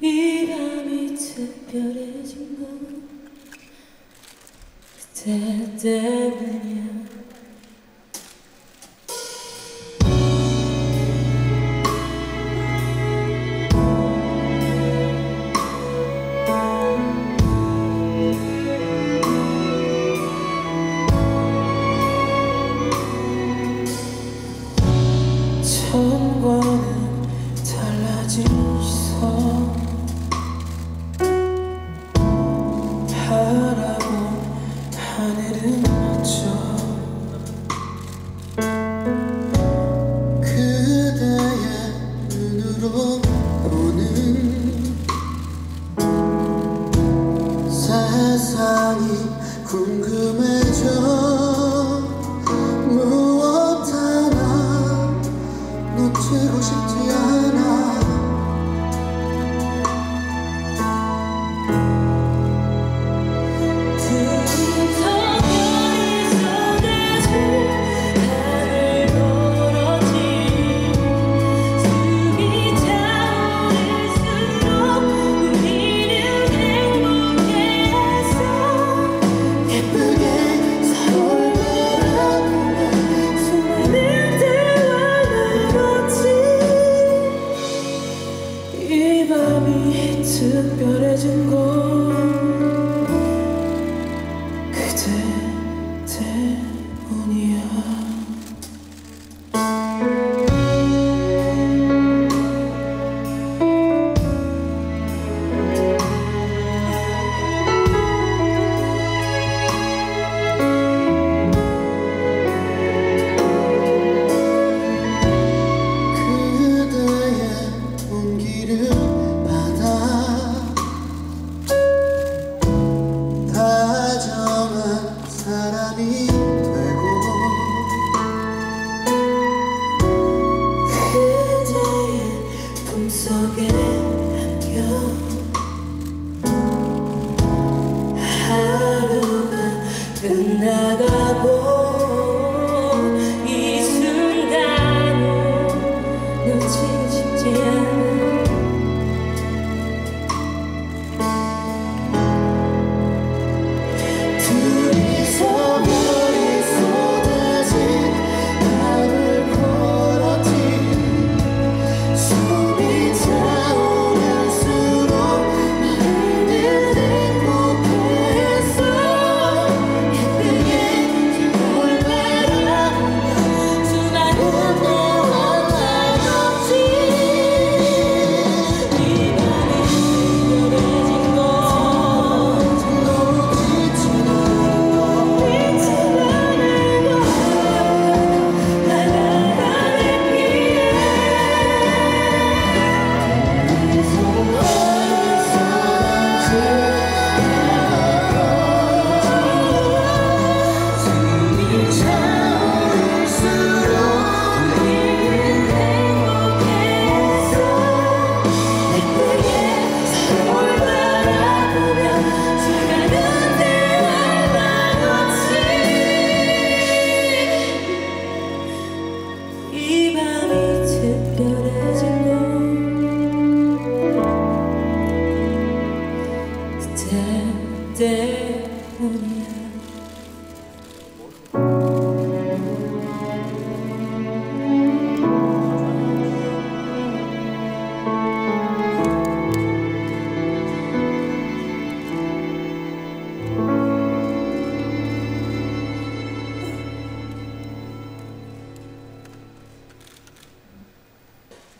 이 밤이 특별해진 건 그대 때문이야. 처음과는 달라진 시선 바라본 하늘은 어쩌 그대의 눈으로 보는 세상이 궁금해져. 무엇 하나 놓치고 싶지 않아. 특별해진 건 그대 때문이야. 그대의 온기를 다정한 사람이 되고 그대의 품속에 안겨 하루가 끝나가고 이 순간을 놓치고 싶지 않아.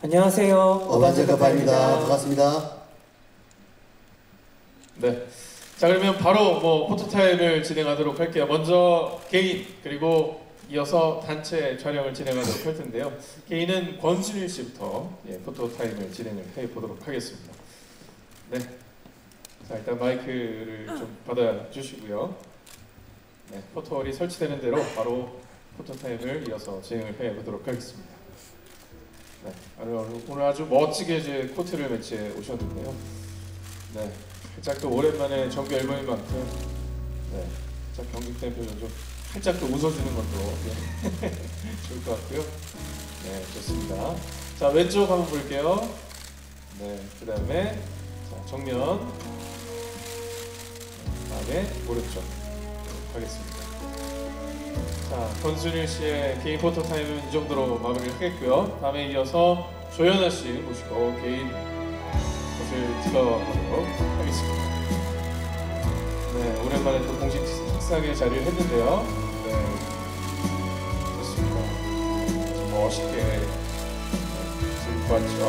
안녕하세요. 어반자카파입니다. 반갑습니다. 네. 자, 그러면 바로 포토타임을 진행하도록 할게요. 먼저 개인 그리고 이어서 단체 촬영을 진행하도록 할 텐데요. 개인은 권순일 씨부터 포토타임을 진행을 해 보도록 하겠습니다. 네. 자, 일단 마이크를 좀 받아 주시고요. 네, 포토월이 설치되는 대로 바로 포토타임을 이어서 진행을 해 보도록 하겠습니다. 네, 오늘 아주 멋지게 이제 코트를 매치해 오셨는데요. 네, 살짝 또 오랜만에 정규 앨범인 만큼 살짝 경직된 표정 좀 살짝 또 웃어주는 것도 좋을 것 같고요. 네, 좋습니다. 자, 왼쪽 한번 볼게요. 네, 그 다음에 자, 정면. 다음에 오른쪽 하겠습니다. 자, 권순일 씨의 개인 포토 타임은 이 정도로 마무리를 하겠고요. 다음에 이어서 조연아 씨 모시고 개인 것을 들어가도록 하겠습니다. 네, 오랜만에 또 공식 책상에 자리를 했는데요. 네, 좋습니다. 멋있게 들고 왔죠.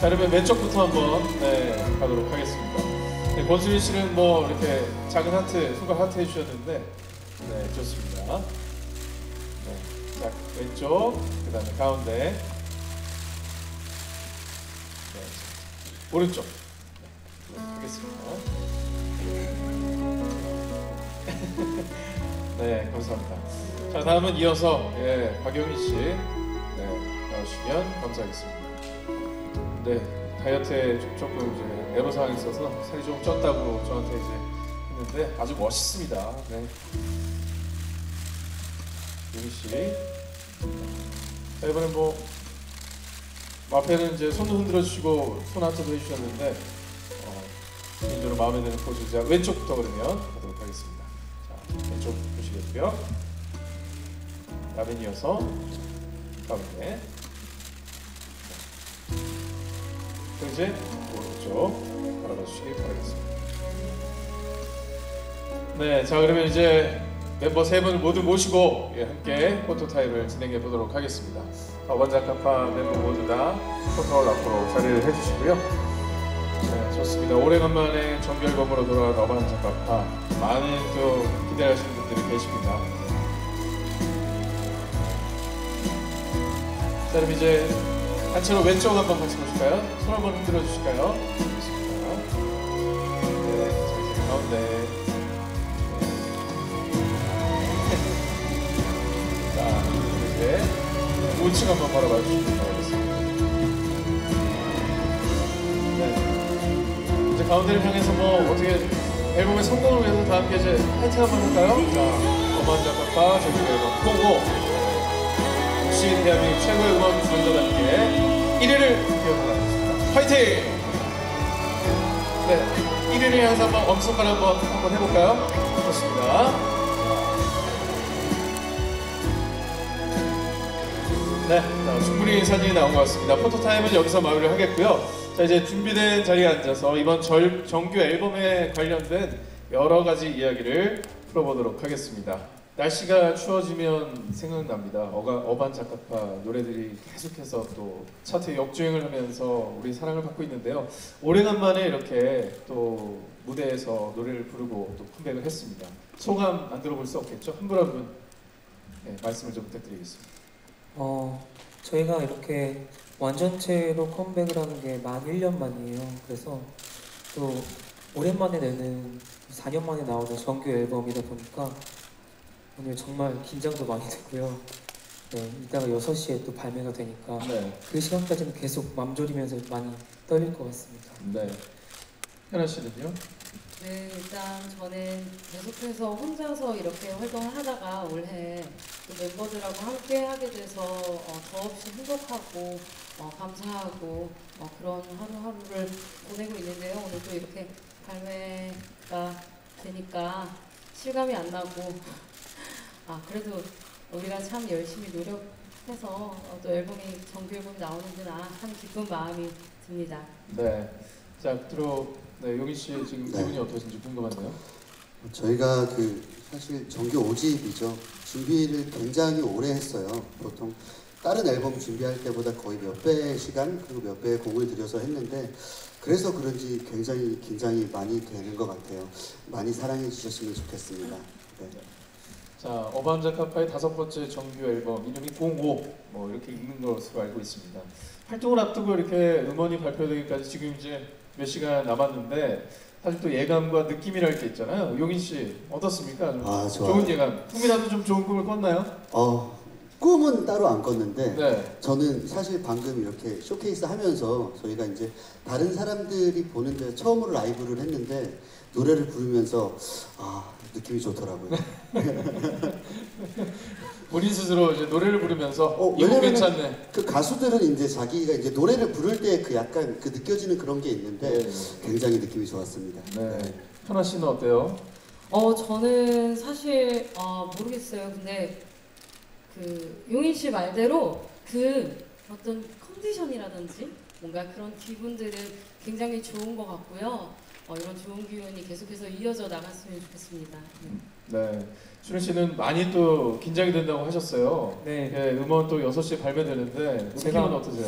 자, 그러면 왼쪽부터 한번 가도록 하겠습니다. 네, 권수진 씨는 뭐 이렇게 작은 하트, 손가락 하트 해주셨는데, 네, 좋습니다. 네, 자, 왼쪽, 그 다음에 가운데, 네, 오른쪽. 네, 하겠습니다. 네, 감사합니다. 자, 다음은 이어서 박영희 씨, 나오시면 감사하겠습니다. 네, 다이어트에 조금 이제 애로사항이 있어서 살이 좀 쪘다고 저한테 이제 했는데 아주 멋있습니다. 네. 유미 씨. 자, 이번엔 뭐 앞에는 이제 손도 흔들어 주시고 손 하트도 해주셨는데 개인적으로 마음에 드는 포즈. 자, 왼쪽부터 그러면 가도록 하겠습니다. 자, 왼쪽 보시겠고요. 다음에 이어서 가운데. 이제 오른쪽 바라봐 주시기 바라겠습니다. 네, 자, 그러면 이제 멤버 세 분을 모두 모시고 함께 포토 타임을 진행해 보도록 하겠습니다. 어반자카파 멤버 모두 다 포토홀 앞으로 자리를 해주시고요. 네, 좋습니다. 오래간만에 정규 앨범으로 돌아온 어반자카파, 많은 또 기대하시는 분들이 계십니다. 자, 그럼 이제 단체로 왼쪽 한번 같이 보실까요? 손 한번 흔들어 주실까요? 좋습니다. 네, 자, 이제 가운데. 자, 이제 우측 한번 바라봐 주시기 바라겠습니다. 네, 이제 가운데를 향해서 뭐 어떻게 앨범의 성공을 위해서 다 함께 이제 파이팅 한번 할까요? 자, 어반자카파 정규 앨범 콩고. 역시 대한민국 최고의 음악 강자와 함께 1위를 기억하겠습니다. 파이팅! 네, 1위를 향해서 한번 엄지손가락 한번 해볼까요? 좋습니다. 네, 자, 충분히 사진이 나온 것 같습니다. 포토타임은 여기서 마무리를 하겠고요. 자, 이제 준비된 자리에 앉아서 이번 정규 앨범에 관련된 여러 가지 이야기를 풀어보도록 하겠습니다. 날씨가 추워지면 생각납니다. 어반자카파 노래들이 계속해서 또 차트 역주행을 하면서 우리 사랑을 받고 있는데요. 오래간만에 이렇게 또 무대에서 노래를 부르고 또 컴백을 했습니다. 소감 안 들어볼 수 없겠죠? 한 분 한 분 말씀을 좀 부탁드리겠습니다. 저희가 이렇게 완전체로 컴백을 하는 게 만 1년 만이에요. 그래서 또 오랜만에 내는 4년 만에 나오는 정규 앨범이다 보니까 오늘 정말 긴장도 많이 되고요. 네, 이따가 6시에 또 발매가 되니까 그 시간까지는 계속 맘졸이면서 많이 떨릴 것 같습니다. 네. 현아 씨는요? 네, 일단 저는 계속해서 혼자서 이렇게 활동을 하다가 올해 또 멤버들하고 함께 하게 돼서 더없이 행복하고 감사하고 그런 하루하루를 보내고 있는데요. 오늘 또 이렇게 발매가 되니까 실감이 안 나고 그래도 우리가 참 열심히 노력해서 또 정규 앨범이 나오는구나 참 기쁜 마음이 듭니다. 네. 자, 끝으로 용희 씨 지금 기분이 어떠신지 궁금한데요. 저희가 사실 정규 5집이죠. 준비를 굉장히 오래 했어요. 보통 다른 앨범 준비할 때보다 거의 몇 배의 시간 그리고 몇 배의 공을 들여서 했는데 그래서 그런지 굉장히 긴장이 많이 되는 것 같아요. 많이 사랑해 주셨으면 좋겠습니다. 네. 자, 어반자카파의 5번째 정규 앨범 이름이 05 이렇게 읽는 것으로 알고 있습니다. 활동을 앞두고 이렇게 음원이 발표되기까지 지금 이제 몇 시간 남았는데 사실 또 예감과 느낌이랄 게 있잖아요. 용인 씨 어떻습니까? 좀 좋은 예감. 꿈이라도 좀 좋은 꿈을 꿨나요? 꿈은 따로 안 꿨는데 네. 저는 사실 방금 이렇게 쇼케이스 하면서 저희가 이제 다른 사람들이 보는데 처음으로 라이브를 했는데 노래를 부르면서 느낌이 좋더라고요. 본인 스스로 이제 노래를 부르면서 이 곡 왜냐면은 괜찮네. 그 가수들은 이제 자기가 이제 노래를 부를 때 그 약간 그 느껴지는 그런 게 있는데 네. 굉장히 느낌이 좋았습니다. 네. 현아 씨는 어때요? 저는 사실 모르겠어요. 근데 그 용인 씨 말대로 그 어떤 컨디션이라든지 뭔가 그런 기분들은 굉장히 좋은 것 같고요. 이런 좋은 기운이 계속해서 이어져 나갔으면 좋겠습니다. 네. 수린 씨는 많이 또 긴장이 된다고 하셨어요. 네. 예, 음원 또 6시에 발매되는데 느낌은 제가- 어떠세요?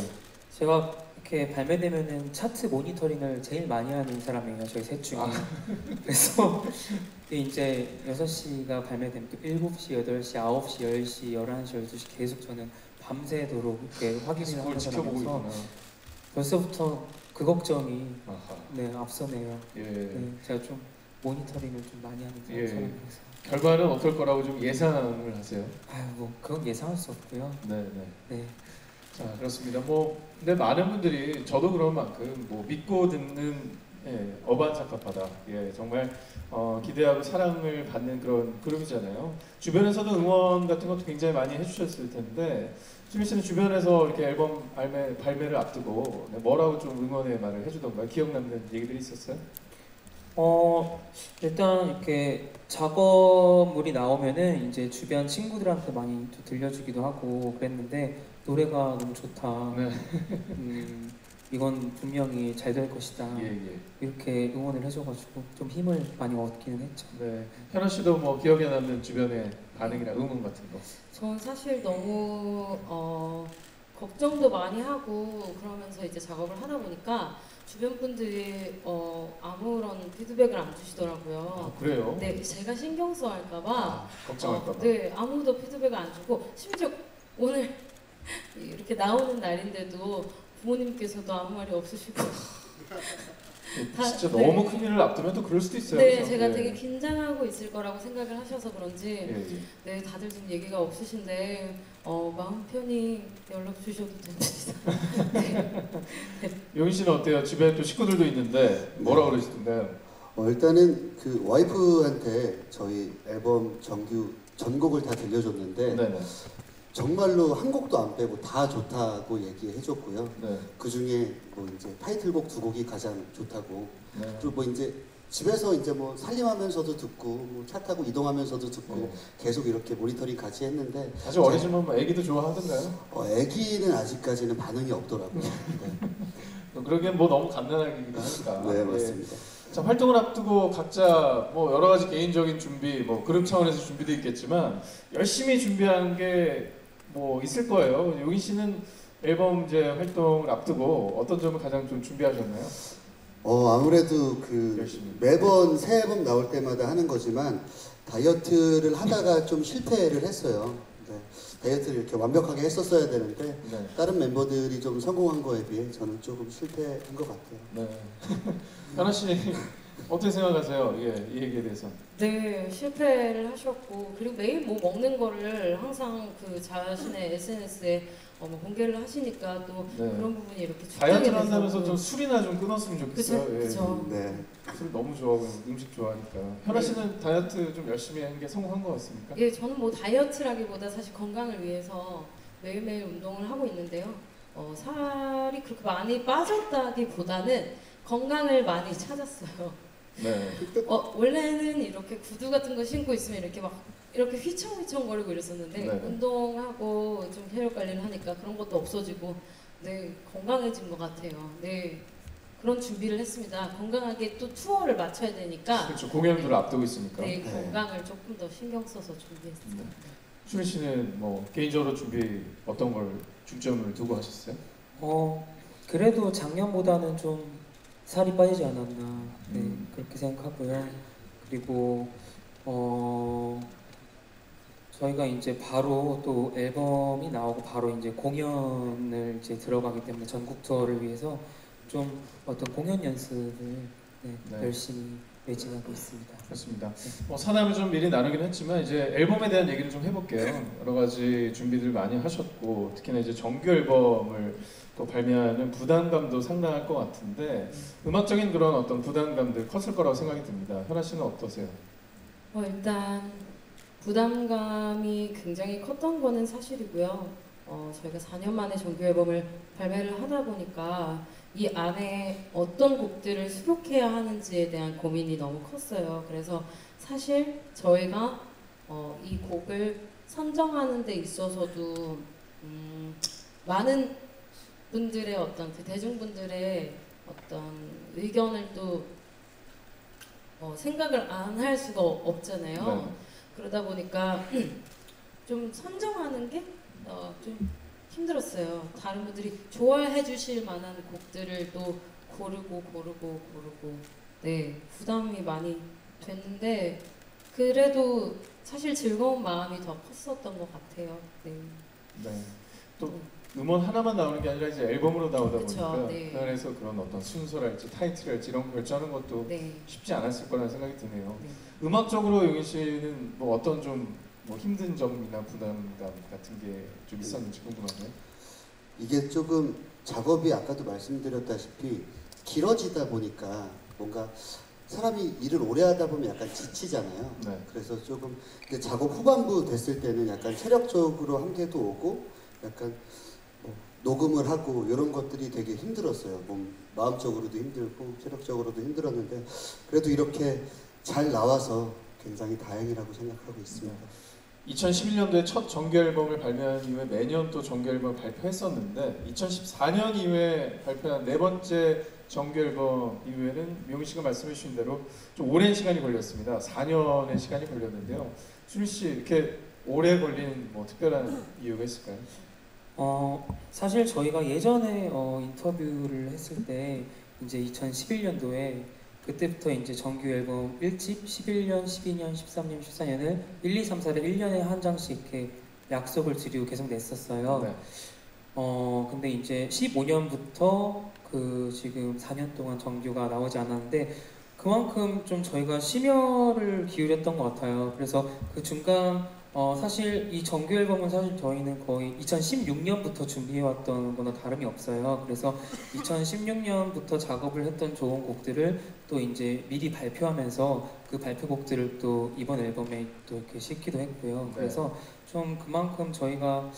제가 이렇게 발매되면은 차트 모니터링을 제일 많이 하는 사람이에요. 저희 셋 중에. 그래서 이제 6시가 발매되면 또 7시, 8시, 9시, 10시, 11시, 12시 계속 저는 밤새도록 이렇게 확인을 그걸 하는 지켜보고 사람이라서 있구나. 벌써부터 그 걱정이 아하. 네, 앞서네요. 예. 네, 제가 좀 모니터링을 좀 많이 하는 예. 사람이라서. 결과는 어떨 거라고 좀 예상을 하세요? 아유, 뭐 그건 예상할 수 없고요. 네, 네. 네. 자, 그렇습니다. 뭐 근데 많은 분들이 저도 그런 만큼 뭐 믿고 듣는 어반자카파다. 예, 정말 기대하고 사랑을 받는 그런 그룹이잖아요. 주변에서도 응원 같은 것도 굉장히 많이 해주셨을 텐데 수민 씨는 주변에서 이렇게 앨범 발매를 앞두고 뭐라고 좀 응원의 말을 해주던가요? 기억 남는 얘기들이 있었어요? 일단 이렇게 작업물이 나오면은 이제 주변 친구들한테 많이 또 들려주기도 하고 그랬는데 노래가 너무 좋다. 네. 이건 분명히 잘 될 것이다. 예, 예. 이렇게 응원을 해줘가지고 좀 힘을 많이 얻기는 했죠. 네. 현아 씨도 뭐 기억에 남는 주변의 반응이나 응원 같은 거. 전 사실 너무 걱정도 많이 하고 그러면서 이제 작업을 하다 보니까 주변 분들이 아무런 피드백을 안 주시더라고요. 그래요? 네, 제가 신경 써 할까봐. 걱정할까봐. 네, 아무도 피드백을 안 주고 심지어 오늘 이렇게 나오는 날인데도 부모님께서도 아무 말이 없으시고. 진짜 네. 너무 큰 일을 앞두면 또 그럴 수도 있어요. 네, 그죠? 제가 예. 되게 긴장하고 있을 거라고 생각을 하셔서 그런지 예, 예. 네, 다들 좀 얘기가 없으신데 마음 편히 연락 주셔도 됩니다. 용인 씨는 어때요? 집에 또 식구들도 있는데 뭐라 그러시던가요? 일단은 그 와이프한테 저희 앨범 정규 전곡을 다 들려줬는데 네, 네. 정말로 한 곡도 안 빼고 다 좋다고 얘기해줬고요. 네. 그 중에 뭐 이제 타이틀곡 2곡이 가장 좋다고. 네. 그리고 뭐 이제 집에서 이제 뭐 살림하면서도 듣고 뭐 차 타고 이동하면서도 듣고 네. 계속 이렇게 모니터링 같이 했는데 아주 어리지만 뭐 애기도 좋아하던가요? 애기는 아직까지는 반응이 없더라고요. 그러기엔 뭐 너무 갓난아기기도 하니까. 네, 예. 맞습니다. 자, 활동을 앞두고 각자 뭐 여러 가지 개인적인 준비, 뭐 그룹 차원에서 준비도 있겠지만 열심히 준비한 게 뭐 있을 거예요. 용인 씨는 앨범 이제 활동을 앞두고 어떤 점을 가장 좀 준비하셨나요? 아무래도 그 열심히. 매번 새 앨범 나올 때마다 하는 거지만 다이어트를 하다가 좀 실패를 했어요. 네, 다이어트를 이렇게 완벽하게 했었어야 되는데 네. 다른 멤버들이 좀 성공한 거에 비해 저는 조금 실패한 것 같아요. 네. 현아 씨 어떻게 생각하세요? 예, 이 얘기에 대해서. 네, 실패를 하셨고 그리고 매일 뭐 먹는 거를 항상 그 자신의 SNS에 공개를 하시니까 또 네. 그런 부분이 이렇게 축적이 다이어트를 돼서 한다면서 좀 술이나 좀 끊었으면 좋겠어요. 그쵸, 예. 그쵸. 네. 술 너무 좋아하고 음식 좋아하니까. 현아 네. 씨는 다이어트 좀 열심히 한 게 성공한 것 같습니까? 예, 저는 뭐 다이어트라기보다 사실 건강을 위해서 매일매일 운동을 하고 있는데요. 살이 그렇게 많이 빠졌다기보다는 건강을 많이 찾았어요. 네. 원래는 이렇게 구두 같은 거 신고 있으면 이렇게 막 이렇게 휘청휘청거리고 이랬었는데 네. 운동하고 좀 혈액 관리를 하니까 그런 것도 없어지고 네, 건강해진 것 같아요. 네. 그런 준비를 했습니다. 건강하게 또 투어를 맞춰야 되니까 그렇죠. 공연들을 앞두고 있으니까. 네, 네. 건강을 조금 더 신경 써서 준비했습니다. 수민 씨는 뭐 개인적으로 준비 어떤 걸 중점을 두고 하셨어요? 그래도 작년보다는 좀 살이 빠지지 않았나 네, 그렇게 생각하고요. 그리고 저희가 이제 바로 또 앨범이 나오고 바로 이제 공연을 이제 들어가기 때문에 전국 투어를 위해서 좀 어떤 공연 연습을 네, 네. 열심히 매진하고 있습니다. 그렇습니다. 사담을 좀 미리 나누긴 했지만 이제 앨범에 대한 얘기를 좀 해볼게요. 여러 가지 준비들 많이 하셨고 특히나 이제 정규 앨범을 또 발매하는 부담감도 상당할 것 같은데 음악적인 그런 어떤 부담감들 컸을 거라고 생각이 듭니다. 현아 씨는 어떠세요? 일단 부담감이 굉장히 컸던 거는 사실이고요. 저희가 4년 만에 정규 앨범을 발매를 하다 보니까 이 안에 어떤 곡들을 수록해야 하는지에 대한 고민이 너무 컸어요. 그래서 사실 저희가 이 곡을 선정하는 데 있어서도 많은 분들의 어떤 그 대중분들의 어떤 의견을 또 생각을 안 할 수가 없잖아요. 네. 그러다 보니까 좀 선정하는 게 좀 힘들었어요. 다른 분들이 좋아해 주실 만한 곡들을 또 고르고 네, 부담이 많이 됐는데 그래도 사실 즐거운 마음이 더 컸었던 것 같아요. 네. 네. 또 음원 하나만 나오는 게 아니라 이제 앨범으로 나오다 그쵸, 보니까 네. 그 안에서 그런 어떤 순서랄지 타이틀랄지 이런 거 결정하는 것도 네. 쉽지 않았을 거라는 생각이 드네요. 네. 음악적으로 용인 씨는 뭐 어떤 좀 뭐 힘든 점이나 부담감 같은 게 좀 있었는지 궁금한데요. 이게 조금 작업이 아까도 말씀드렸다시피 길어지다 보니까 뭔가 사람이 일을 오래 하다 보면 약간 지치잖아요. 네. 그래서 조금 근데 작업 후반부 됐을 때는 약간 체력적으로 한계도 오고 약간 뭐 녹음을 하고 이런 것들이 되게 힘들었어요. 마음적으로도 힘들고 체력적으로도 힘들었는데 그래도 이렇게 잘 나와서 굉장히 다행이라고 생각하고 있습니다. 2011년도에 첫 정규 앨범을 발매한 이후에 매년 또 정규 앨범을 발표했었는데 2014년 이후에 발표한 네 번째 정규 앨범 이후에는 용인 씨가 말씀해 주신 대로 좀 오랜 시간이 걸렸습니다. 4년의 시간이 걸렸는데요. 수민 씨 이렇게 오래 걸린 뭐 특별한 이유가 있을까요? 사실 저희가 예전에 인터뷰를 했을 때 이제 2011년도에 그때부터 이제 정규 앨범 1집 11년, 12년, 13년, 14년을 1, 2, 3, 4를 1년에 한 장씩 이렇게 약속을 드리고 계속 냈었어요. 네. 근데 이제 15년부터 그 지금 4년 동안 정규가 나오지 않았는데 그만큼 좀 저희가 심혈을 기울였던 것 같아요. 그래서 그 중간 사실 이 정규 앨범은 사실 저희는 거의 2016년부터 준비해왔던 거나 다름이 없어요. 그래서 2016년부터 작업을 했던 좋은 곡들을 또 이제 미리 발표하면서 그 발표곡들을 또 이번 앨범에 또 이렇게 싣기도 했고요. 네. 그래서 좀 그만큼 저희가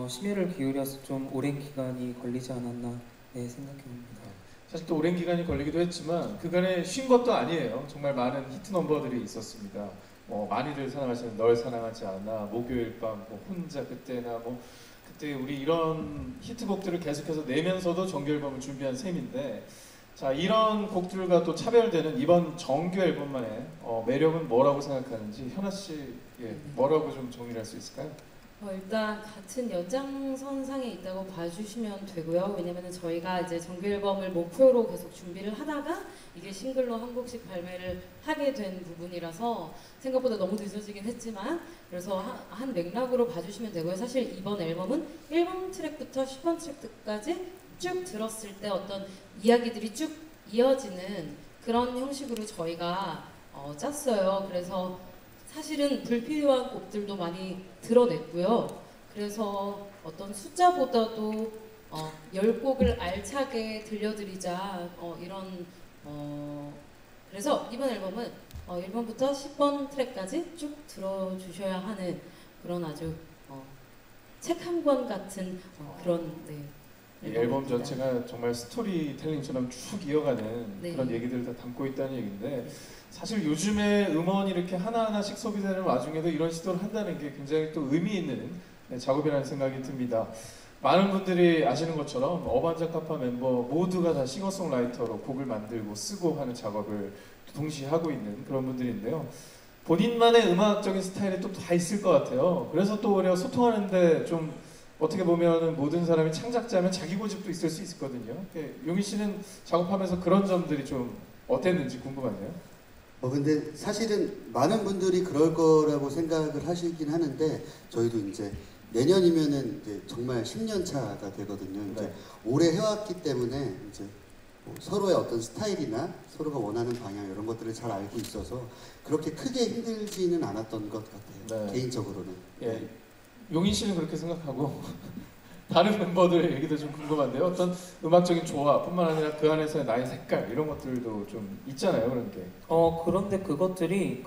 심혈을 기울여서 좀 오랜 기간이 걸리지 않았나 생각해봅니다. 사실 또 오랜 기간이 걸리기도 했지만 그간에 쉰 것도 아니에요. 정말 많은 히트 넘버들이 있었습니다. 많이들 사랑하시는 널 사랑하지 않아, 목요일 밤, 뭐 혼자 그때나 뭐 그때 우리 이런 히트곡들을 계속해서 내면서도 정규 앨범을 준비한 셈인데 자 이런 곡들과 또 차별되는 이번 정규 앨범만의 매력은 뭐라고 생각하는지 현아 씨 뭐라고 좀 정리를 할 수 있을까요? 일단 같은 연장선상에 있다고 봐주시면 되고요. 왜냐면 저희가 이제 정규 앨범을 목표로 계속 준비를 하다가 이게 싱글로 한 곡씩 발매를 하게 된 부분이라서 생각보다 너무 늦어지긴 했지만 그래서 한 맥락으로 봐주시면 되고요. 사실 이번 앨범은 1번 트랙부터 10번 트랙까지 쭉 들었을 때 어떤 이야기들이 쭉 이어지는 그런 형식으로 저희가 짰어요. 그래서 사실은 불필요한 곡들도 많이 드러냈고요. 그래서 어떤 숫자보다도 10곡을 알차게 들려드리자 이런 그래서 이번 앨범은 1번부터 10번 트랙까지 쭉 들어주셔야 하는 그런 아주 책 한 권 같은 그런 이 앨범 전체가 정말 스토리텔링처럼 쭉 이어가는 네. 그런 얘기들을 다 담고 있다는 얘기인데 사실 요즘에 음원이 이렇게 하나하나씩 소비되는 와중에도 이런 시도를 한다는 게 굉장히 또 의미 있는 작업이라는 생각이 듭니다. 많은 분들이 아시는 것처럼 어반자카파 멤버 모두가 다 싱어송라이터로 곡을 만들고 쓰고 하는 작업을 동시에 하고 있는 그런 분들인데요. 본인만의 음악적인 스타일이 또 다 있을 것 같아요. 그래서 또 오히려 소통하는데 좀 어떻게 보면 모든 사람이 창작자면 자기 고집도 있을 수 있거든요. 용인 씨는 작업하면서 그런 점들이 좀 어땠는지 궁금하네요. 근데 사실은 많은 분들이 그럴 거라고 생각을 하시긴 하는데 저희도 이제 내년이면은 이제 정말 10년 차가 되거든요. 이제 네. 오래 해왔기 때문에 이제 뭐 서로의 어떤 스타일이나 서로가 원하는 방향 이런 것들을 잘 알고 있어서 그렇게 크게 힘들지는 않았던 것 같아요. 네. 개인적으로는. 예, 용인 씨는 그렇게 생각하고 다른 멤버들의 얘기도 좀 궁금한데요. 어떤 음악적인 조화뿐만 아니라 그 안에서의 나의 색깔 이런 것들도 좀 있잖아요. 그런 게. 그런데 그것들이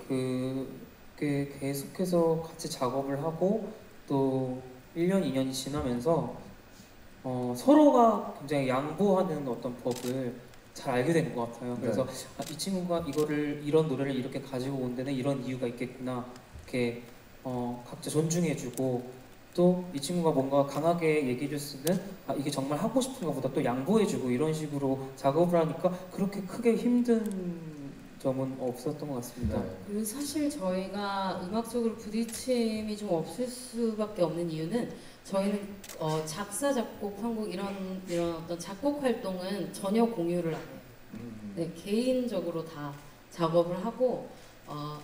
이렇게 계속해서 같이 작업을 하고 또 1년, 2년이 지나면서 서로가 굉장히 양보하는 어떤 법을 잘 알게 된 것 같아요. 그래서 이 친구가 이런 노래를 이렇게 가지고 온 데는 이런 이유가 있겠구나. 이렇게 각자 존중해주고 또 이 친구가 뭔가 강하게 얘기해줬을 때는 이게 정말 하고 싶은가 보다 또 양보해주고 이런 식으로 작업을 하니까 그렇게 크게 힘든 점은 없었던 것 같습니다. 네. 그리고 사실 저희가 음악적으로 부딪힘이 좀 없을 수밖에 없는 이유는 저희는 작사, 작곡, 편곡 이런 어떤 작곡 활동은 전혀 공유를 안 해요. 네, 개인적으로 다 작업을 하고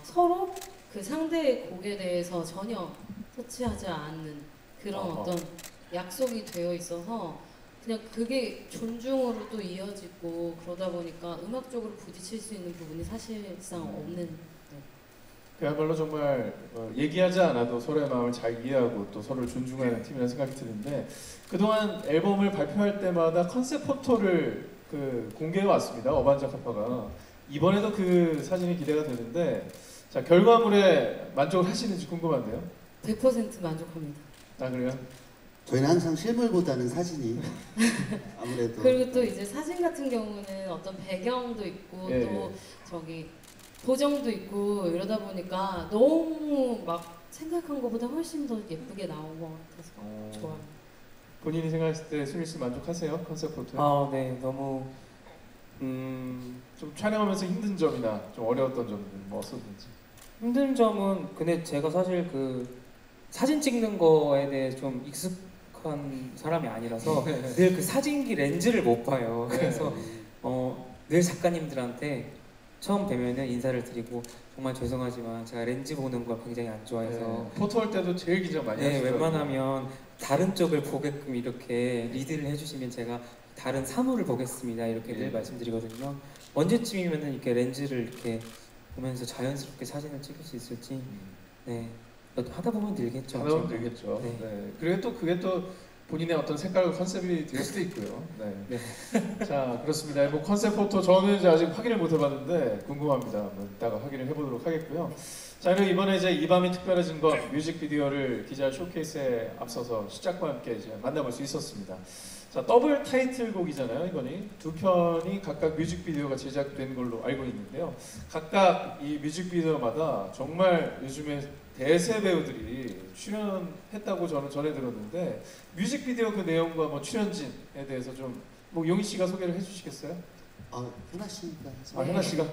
서로 그 상대의 곡에 대해서 전혀 터치하지 않는 그런 어떤 약속이 되어 있어서 그냥 그게 존중으로 또 이어지고 그러다 보니까 음악적으로 부딪힐 수 있는 부분이 사실상 없는. 그야말로 정말 얘기하지 않아도 서로의 마음을 잘 이해하고 또 서로를 존중하는 팀이라는 생각이 드는데 그동안 앨범을 발표할 때마다 컨셉 포토를 공개해 왔습니다. 어반자카파가 이번에도 그 사진이 기대가 되는데 자 결과물에 만족을 하시는지 궁금한데요. 100% 만족합니다. 그래요? 저희는 항상 실물보다는 사진이 아무래도 그리고 또 이제 사진 같은 경우는 어떤 배경도 있고 또 저기 보정도 있고 이러다 보니까 너무 막 생각한 것보다 훨씬 더 예쁘게 나온 것 같아서 좋아요. 본인이 생각했을 때 수민 씨 만족하세요? 컨셉 포토? 네, 너무 좀 촬영하면서 힘든 점이나 좀 어려웠던 점은 뭐 없었는지. 힘든 점은 근데 제가 사실 사진 찍는 거에 대해 좀 익숙한 사람이 아니라서 늘 그 사진기 렌즈를 못 봐요. 그래서 늘 작가님들한테 처음 뵈면은 인사를 드리고 정말 죄송하지만 제가 렌즈 보는 걸 굉장히 안 좋아해서 포토할 때도 제일 긴장 많이 하시더라고요. 웬만하면 다른 쪽을 보게끔 이렇게 리드를 해주시면 제가 다른 사물을 보겠습니다 이렇게 늘 말씀드리거든요. 언제쯤이면은 이렇게 렌즈를 이렇게 보면서 자연스럽게 사진을 찍을 수 있을지 하다 보면 늘겠죠. 하다 보면 늘겠죠. 네. 그리고 또 그게 또 본인의 어떤 색깔과 컨셉이 될 수도 있고요. 네. 자 그렇습니다. 뭐 컨셉 포토 저는 이제 아직 확인을 못 해봤는데 궁금합니다. 한번 이따가 확인을 해보도록 하겠고요. 자 그리고 이번에 이제 이 밤이 특별해진 것 뮤직비디오를 기자 쇼케이스에 앞서서 시작과 함께 이제 만나볼 수 있었습니다. 자 더블 타이틀곡이잖아요. 이번이 두 편이 각각 뮤직비디오가 제작된 걸로 알고 있는데요. 각각 이 뮤직비디오마다 정말 요즘에 대세 배우들이 출연했다고 저는 전해 들었는데 뮤직비디오 그 내용과 뭐 출연진에 대해서 좀 뭐 용희 씨가 소개를 해주시겠어요? 현아 씨가 현아 씨가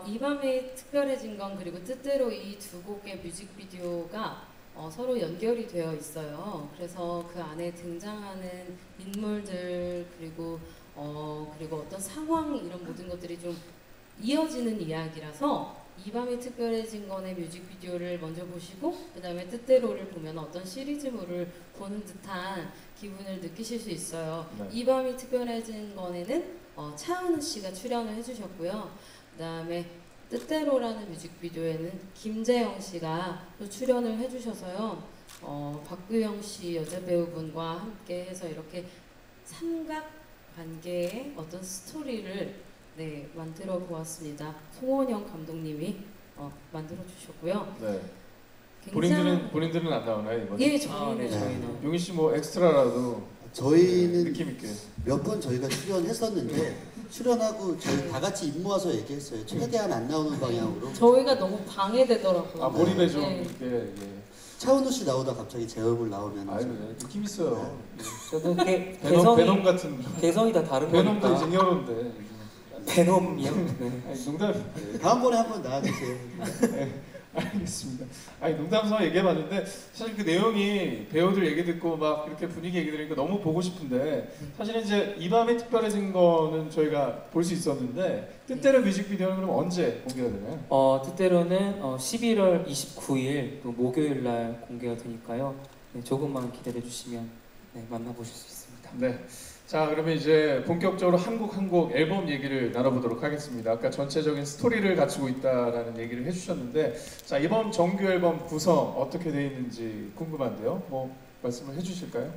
이 밤이 특별해진 건 그리고 뜻대로 이 두 곡의 뮤직비디오가 서로 연결이 되어 있어요. 그래서 그 안에 등장하는 인물들 그리고 어떤 상황 이런 모든 것들이 좀 이어지는 이야기라서 이 밤이 특별해진 건의 뮤직비디오를 먼저 보시고 그 다음에 뜻대로를 보면 어떤 시리즈물을 보는 듯한 기분을 느끼실 수 있어요. 이 밤이 특별해진 건에는 차은우 씨가 출연을 해주셨고요. 그 다음에 뜻대로라는 뮤직비디오에는 김재영 씨가 또 출연을 해주셔서요. 박규영 씨 여자 배우분과 함께 해서 이렇게 삼각 관계의 어떤 스토리를 만들어 보았습니다. 송원영 감독님이 만들어 주셨고요. 네. 본인들은 안 나오나요 이번에? 예, 저희는. 용희 씨 뭐 엑스트라라도 저희는 느낌 있게 몇 번 저희가 출연했었는데 출연하고 저희 다 같이 입 모아서 얘기했어요. 최대한 안 나오는 방향으로. 저희가 너무 방해되더라고요. 몰입에 좀 이렇게 차은우 씨 나오다 갑자기 제 얼굴 나오면 느낌 있어요. 저도 베놈 같은 개성이 다 다른 베놈도 거니까. 이제 히어로인데 베놈이요? 농담. 다음번에 한번 나와주세요. 알겠습니다. 농담 삼아 얘기해봤는데 사실 그 내용이 배우들 얘기 듣고 막 이렇게 분위기 얘기 들으니까 너무 보고 싶은데 사실은 이제 이 밤에 특별해진 거는 저희가 볼 수 있었는데 뜻대로 뮤직비디오는 그럼 언제 공개가 되나요? 뜻대로는 11월 29일 또 목요일 날 공개가 되니까요. 조금만 기다려 주시면 만나보실 수 있습니다. 네. 자 그러면 이제 본격적으로 한 곡 앨범 얘기를 나눠보도록 하겠습니다. 아까 전체적인 스토리를 갖추고 있다라는 얘기를 해주셨는데 자 이번 정규 앨범 구성 어떻게 되어 있는지 궁금한데요. 뭐 말씀을 해주실까요?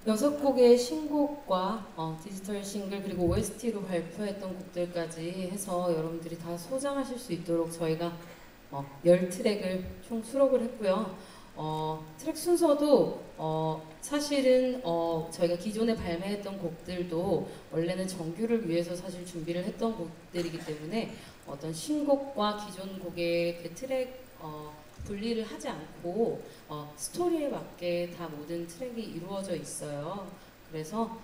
6곡의 신곡과 디지털 싱글 그리고 OST로 발표했던 곡들까지 해서 여러분들이 다 소장하실 수 있도록 저희가 10트랙을 총 수록을 했고요. 트랙 순서도 사실은 저희가 기존에 발매했던 곡들도 원래는 정규를 위해서 사실 준비를 했던 곡들이기 때문에 어떤 신곡과 기존 곡의 그 트랙 분리를 하지 않고 스토리에 맞게 다 모든 트랙이 이루어져 있어요. 그래서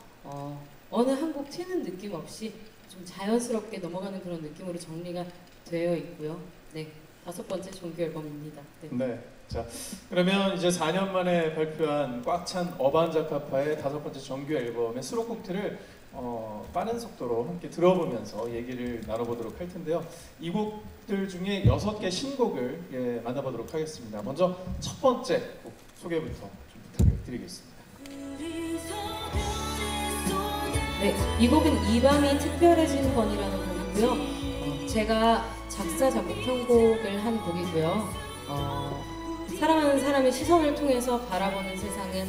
어느 한 곡 튀는 느낌 없이 좀 자연스럽게 넘어가는 그런 느낌으로 정리가 되어 있고요. 네, 5번째 정규 앨범입니다. 네. 네. 자, 그러면 이제 4년 만에 발표한 꽉 찬 어반자카파의 5번째 정규 앨범의 수록곡들을 빠른 속도로 함께 들어보면서 얘기를 나눠보도록 할 텐데요. 이 곡들 중에 6개 신곡을 만나보도록 하겠습니다. 먼저 첫 번째 곡 소개부터 좀 부탁을 드리겠습니다. 네, 이 곡은 이 밤이 특별해진 번이라는 곡이고요. 제가 작사, 작곡, 편곡을 한 곡이고요. 사랑하는 사람의 시선을 통해서 바라보는 세상은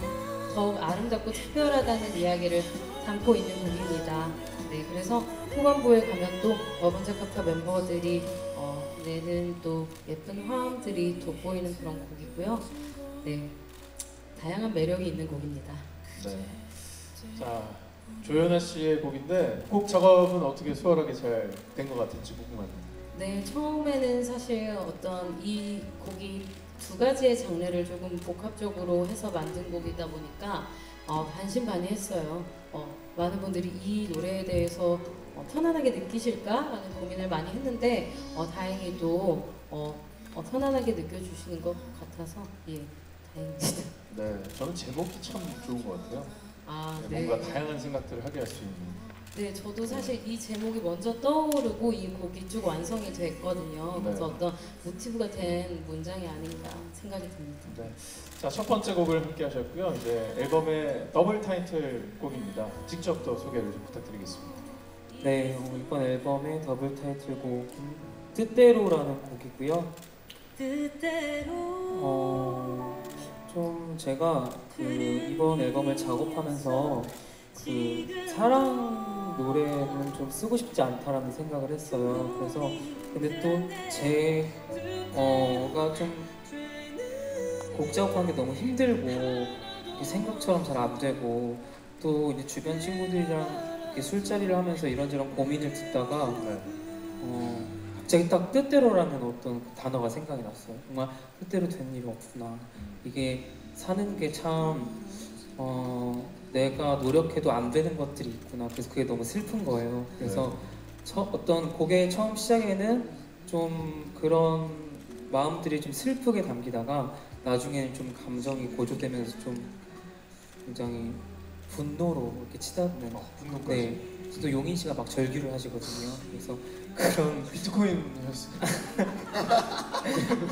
더욱 아름답고 특별하다는 이야기를 담고 있는 곡입니다. 네, 그래서 후반부에 가면 또 어반자카파 멤버들이 내는 또 예쁜 화음들이 돋보이는 그런 곡이고요. 네, 다양한 매력이 있는 곡입니다. 네. 자, 조연아 씨의 곡인데 곡 작업은 어떻게 수월하게 잘 된 것 같은지 궁금합니다. 네, 처음에는 사실 어떤 이 곡이 2가지의 장르를 조금 복합적으로 해서 만든 곡이다 보니까 반신반의했어요. 많은 분들이 이 노래에 대해서 편안하게 느끼실까라는 고민을 많이 했는데 다행히도 편안하게 느껴주시는 것 같아서 다행입니다. 네, 저는 제목이 참 좋은 것 같아요. 네. 뭔가 다양한 생각들을 하게 할 수 있는. 네, 저도 사실 이 제목이 먼저 떠오르고 이 곡이 쭉 완성이 됐거든요. 그래서 네. 어떤 모티브가 된 문장이 아닌가 생각이 듭니다. 네. 자, 첫 번째 곡을 함께 하셨고요. 이제 앨범의 더블 타이틀 곡입니다. 직접 또 소개를 좀 부탁드리겠습니다. 네, 이번 앨범의 더블 타이틀곡은 뜻대로라는 곡이고요. 좀 제가 이번 앨범을 작업하면서 사랑 노래는 좀 쓰고 싶지 않다라는 생각을 했어요. 그래서 근데 또 제가 좀 곡 작업하는 게 너무 힘들고 생각처럼 잘 안 되고 또 이제 주변 친구들이랑 이렇게 술자리를 하면서 이런저런 고민을 듣다가 갑자기 딱 뜻대로라는 어떤 그 단어가 생각이 났어요. 정말 뜻대로 된 일이 없구나. 이게 사는 게 참 내가 노력해도 안 되는 것들이 있구나. 그래서 그게 너무 슬픈 거예요. 그래서 어떤 곡의 처음 시작에는 좀 그런 마음들이 좀 슬프게 담기다가 나중에는 좀 감정이 고조되면서 좀 굉장히 분노로 이렇게 치닫는. 분노까지. 네. 또 용인 씨가 막 절규를 하시거든요. 그래서 그런 비트코인 하셨어요.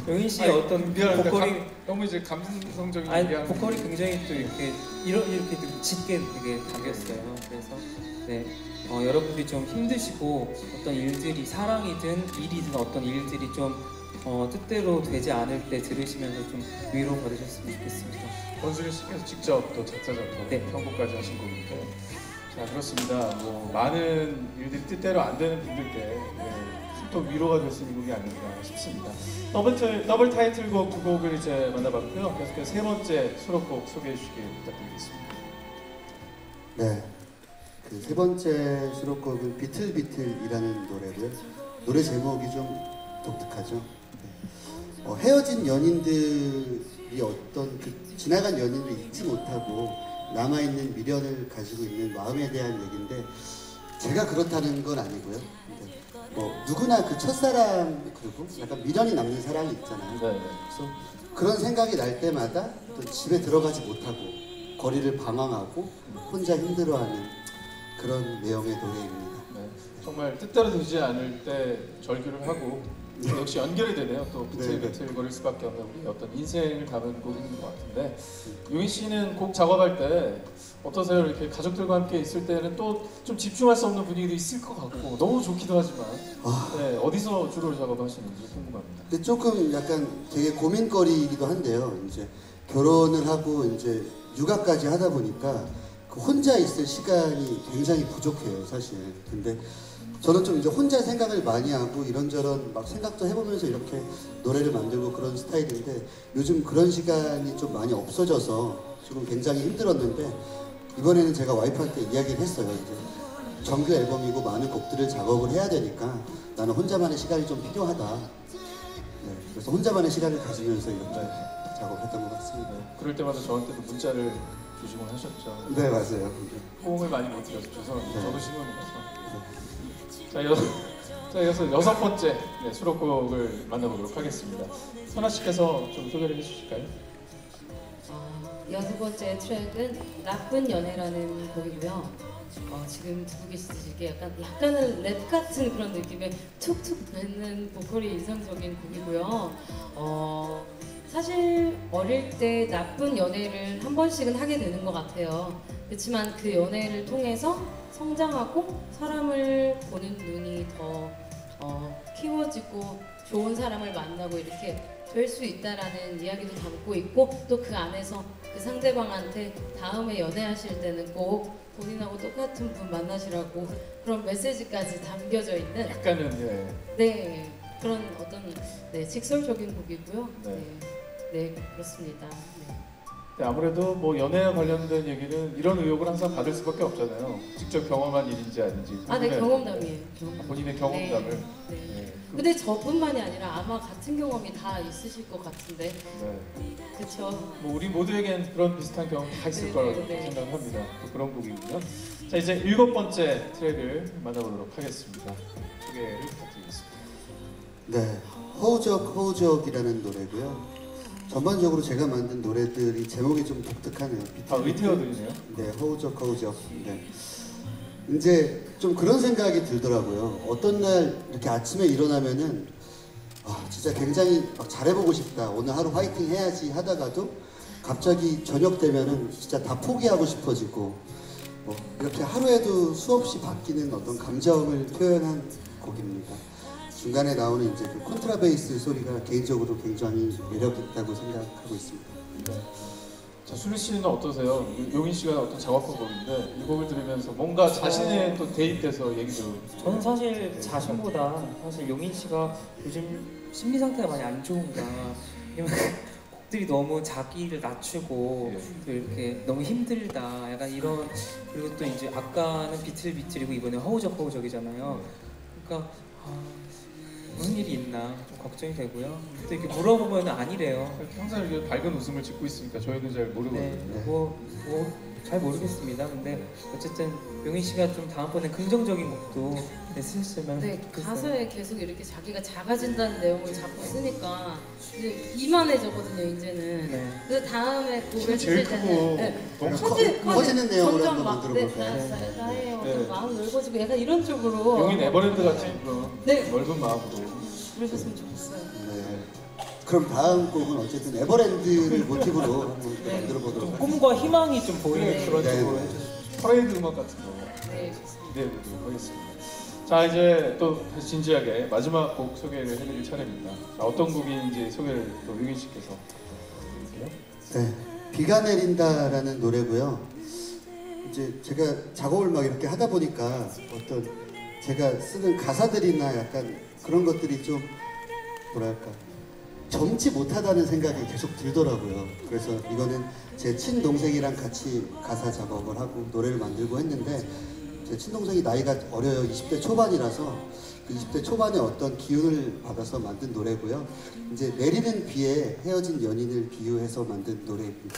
용인 씨의 어떤 미안합니다. 보컬이 너무 이제 감성적인 아니 보컬이 굉장히 또 이렇게 이렇게 좀 짙게 되게 담겼어요. 그래서 네 여러분들이 좀 힘드시고 어떤 일들이 사랑이든 일이든 어떤 일들이 좀 뜻대로 되지 않을 때 들으시면서 좀 위로 받으셨으면 좋겠습니다. 권수리 씨께서 직접 또 작사 작곡 네. 편곡까지 하신 곡인데 자 그렇습니다. 뭐 많은 일들이 뜻대로 안 되는 분들께 또 위로가 될 수 있는 곡이 아닌가 싶습니다. 더블 타이틀곡 두 곡을 이제 만나봤고요. 계속해서 세 번째 수록곡 소개해 주시길 부탁드리겠습니다. 네, 그 세 번째 수록곡은 비틀비틀이라는 노래고요. 노래 제목이 좀 독특하죠. 네. 헤어진 연인들이 어떤 지나간 연인을 잊지 못하고 남아있는 미련을 가지고 있는 마음에 대한 얘기인데 제가 그렇다는 건 아니고요. 누구나 그 첫사랑 그리고 약간 미련이 남는 사랑이 있잖아요. 네. 그래서 그런 생각이 날 때마다 또 집에 들어가지 못하고 거리를 방황하고 혼자 힘들어하는 그런 내용의 노래입니다. 네. 정말 뜻대로 되지 않을 때 절규를 하고 역시 연결이 되네요. 또 비틀비틀 거릴 수밖에 없는 우리 어떤 인생을 담은 곡인 것 같은데 용인 씨는 곡 작업할 때 어떠세요? 이렇게 가족들과 함께 있을 때는 또 좀 집중할 수 없는 분위기도 있을 것 같고 너무 좋기도 하지만 네, 어디서 주로 작업하시는지 궁금합니다. 근데 조금 약간 되게 고민거리이기도 한데요. 이제 결혼을 하고 이제 육아까지 하다 보니까 그 혼자 있을 시간이 굉장히 부족해요, 사실. 근데 저는 좀 이제 혼자 생각을 많이 하고 이런저런 막 생각도 해보면서 이렇게 노래를 만들고 그런 스타일인데 요즘 그런 시간이 좀 많이 없어져서 지금 굉장히 힘들었는데 이번에는 제가 와이프한테 이야기를 했어요. 이제 정규 앨범이고 많은 곡들을 작업을 해야 되니까 나는 혼자만의 시간이 좀 필요하다. 네, 그래서 혼자만의 시간을 가지면서 이렇게 작업했던 것 같습니다. 그럴 때마다 저한테도 문자를 주시곤 하셨죠. 네, 맞아요. 호응을 많이 못 드려서 죄송합니다. 네. 저도 신혼이라서. 자, 이어서 여섯 번째 수록곡을 만나보도록 하겠습니다. 선아 씨께서 좀 소개를 해주실까요? 여섯 번째 트랙은 나쁜 연애라는 곡이고요. 지금 듣고 계시듯이 이게 약간은 랩 같은 그런 느낌의 툭툭 뱉는 보컬이 인상적인 곡이고요. 사실 어릴 때 나쁜 연애를 한 번씩은 하게 되는 것 같아요. 그렇지만 그 연애를 통해서 성장하고 사람을 보는 눈이 더 키워지고 좋은 사람을 만나고 이렇게 될 수 있다라는 이야기도 담고 있고 또 그 안에서 그 상대방한테 다음에 연애하실 때는 꼭 본인하고 똑같은 분 만나시라고 그런 메시지까지 담겨져 있는 약간은 네 그런 어떤 직설적인 곡이고요. 네. 네 그렇습니다. 네. 네, 아무래도 뭐 연애와 관련된 얘기는 이런 의혹을 항상 받을 수밖에 없잖아요. 직접 경험한 일인지 아닌지. 네 경험담이에요. 본인의 경험담을. 네. 네. 네. 근데 저뿐만이 아니라 아마 같은 경험이 다 있으실 것 같은데. 네. 그쵸? 뭐 우리 모두에겐 그런 비슷한 경험 다 있을 네, 거라고 네. 생각을 합니다. 또 그런 곡이군요. 자, 이제 일곱 번째 트랙을 만나보도록 하겠습니다. 소개를 부탁드리겠습니다. 네, 허우적허우적이라는 노래고요. 전반적으로 제가 만든 노래들이 제목이 좀 독특하네요. 의태어들이네요. 네, 허우적허우적. 네. 이제 좀 그런 생각이 들더라고요. 어떤 날 이렇게 아침에 일어나면은 진짜 굉장히 막 잘해보고 싶다. 오늘 하루 화이팅 해야지 하다가도 갑자기 저녁 되면은 진짜 다 포기하고 싶어지고 뭐 이렇게 하루에도 수없이 바뀌는 어떤 감정을 표현한 곡입니다. 중간에 나오는 이제 그 콘트라베이스 소리가 개인적으로 굉장히 매력 있다고 생각하고 있습니다. 자, 수리 씨는 어떠세요? 용인 씨가 어떤 작업한 곡인데 이 곡을 들으면서 뭔가 자신에 또 대입돼서 얘기도. 저는 사실 자신보다 사실 용인 씨가 요즘 심리 상태가 많이 안 좋은가. 왜냐면 곡들이 너무 자기를 낮추고 또 이렇게 너무 힘들다. 약간 이런 그리고 또 이제 아까는 비틀비틀이고 이번에 허우적허우적이잖아요. 그러니까 무슨 일이 있나 좀 걱정이 되고요. 또 이렇게 물어보면 아니래요. 항상 이렇게 밝은 웃음을 짓고 있으니까 저희는 잘 모르거든요. 네, 잘 모르겠습니다. 근데 어쨌든 용인 씨가 좀 다음번에 긍정적인 곡도 쓰셨으면 좋겠어요. 가사에 계속 이렇게 자기가 작아진다는 내용을 자꾸 쓰니까 이제 이만해졌거든요, 이제는. 네. 그래서 다음에 곡을 제일 쓰실 크고 때는 너무 커지는 내용으로 점점 한번 막 들어볼까요? 나의 어떤 네. 마음 넓어지고 약간 이런 쪽으로 용인 에버랜드 같은 그런 네. 넓은 마음으로. 그러셨으면 좋겠어요. 네. 그럼 다음 곡은 어쨌든 에버랜드를 모티브로 한번 만들어 보도록 좀 하겠습니다. 꿈과 희망이 좀 보이는 네. 그런 네. 쪽으로 해주세요. 퍼레이드 음악 같은 거 네, 좋습니다. 기대해보도록 하겠습니다. 자, 이제 또 다시 진지하게 마지막 곡 소개를 해드릴 차례입니다. 자, 어떤 곡인지 소개를 또 유긴 씨께서 해주세요. 네, 비가 내린다라는 노래고요. 이제 제가 작업을 막 이렇게 하다 보니까 어떤 제가 쓰는 가사들이나 약간 그런 것들이 좀 뭐랄까 젊지 못하다는 생각이 계속 들더라고요. 그래서 이거는 제 친동생이랑 같이 가사 작업을 하고 노래를 만들고 했는데 제 친동생이 나이가 어려요. 20대 초반이라서 그 20대 초반에 어떤 기운을 받아서 만든 노래고요. 이제 내리는 비에 헤어진 연인을 비유해서 만든 노래입니다.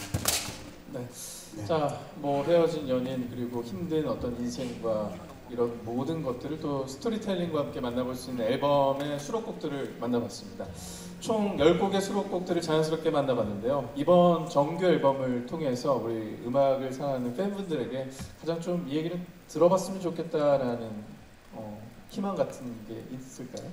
네. 네. 자, 뭐 헤어진 연인 그리고 힘든 어떤 인생과 이런 모든 것들을 또 스토리텔링과 함께 만나볼 수 있는 앨범의 수록곡들을 만나봤습니다. 총 10곡의 수록곡들을 자연스럽게 만나봤는데요. 이번 정규 앨범을 통해서 우리 음악을 사랑하는 팬분들에게 가장 좀 이 얘기를 들어봤으면 좋겠다라는 희망 같은 게 있을까요?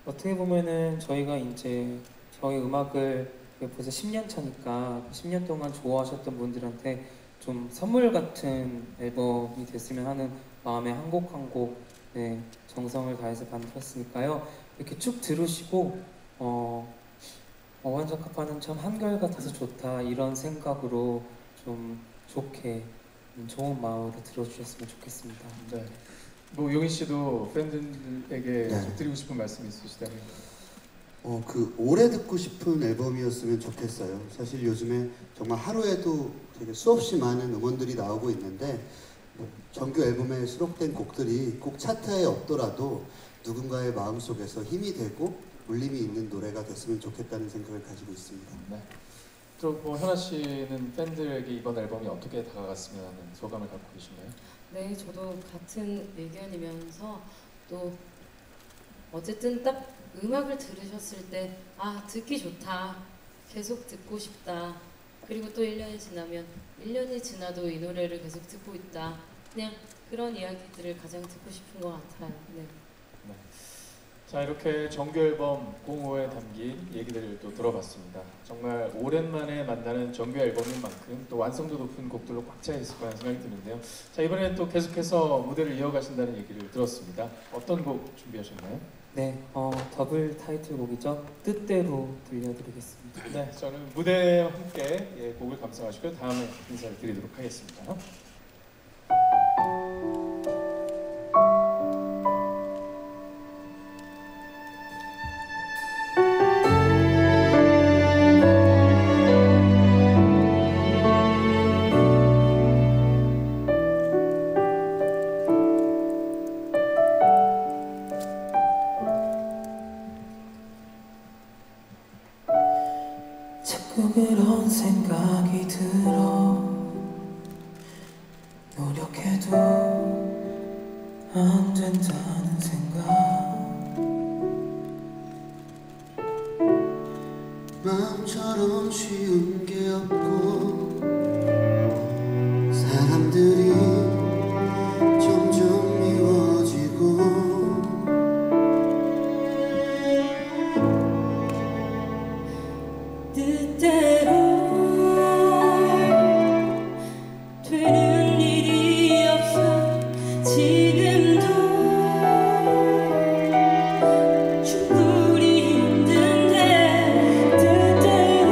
어떻게 보면은 저희가 이제 저희 음악을 벌써 10년 차니까 10년 동안 좋아하셨던 분들한테 좀 선물 같은 앨범이 됐으면 하는 마음에 한 곡 한 곡 정성을 다해서 만들었으니까요. 이렇게 쭉 들으시고 어반자카파는 참 한결같아서 좋다 이런 생각으로 좀 좋게 좋은 마음으로 들어주셨으면 좋겠습니다. 네. 뭐 용인 씨도 팬들에게 네. 좀 드리고 싶은 말씀이 있으시다면? 그 오래 듣고 싶은 앨범이었으면 좋겠어요. 사실 요즘에 정말 하루에도 되게 수없이 많은 음원들이 나오고 있는데 정규 앨범에 수록된 곡들이 꼭 차트에 없더라도 누군가의 마음속에서 힘이 되고 울림이 있는 노래가 됐으면 좋겠다는 생각을 가지고 있습니다. 네. 또 뭐 현아 씨는 팬들에게 이번 앨범이 어떻게 다가갔으면 하는 소감을 갖고 계신가요? 네, 저도 같은 의견이면서 또 어쨌든 딱 음악을 들으셨을 때 아, 듣기 좋다. 계속 듣고 싶다. 그리고 또 1년이 지나면 1년이 지나도 이 노래를 계속 듣고 있다. 그냥 그런 이야기들을 가장 듣고 싶은 것 같아요. 네. 자, 이렇게 정규 앨범 05에 담긴 얘기들을 또 들어봤습니다. 정말 오랜만에 만나는 정규 앨범인 만큼 또 완성도 높은 곡들로 꽉 차 있을 거라는 생각이 드는데요. 자, 이번에는 또 계속해서 무대를 이어가신다는 얘기를 들었습니다. 어떤 곡 준비하셨나요? 네, 더블 타이틀곡이죠. 뜻대로 들려드리겠습니다. 네, 저는 무대와 함께 곡을 감상하시고 다음에 인사를 드리도록 하겠습니다. 자꾸 그런 생각이 들어 노력해도 안 된다는 생각 마음처럼 쉬운 게 없고 사람들이 점점 미워지고 뜻대로 되는 일이 없어 지금도 충분히 힘든데 뜻대로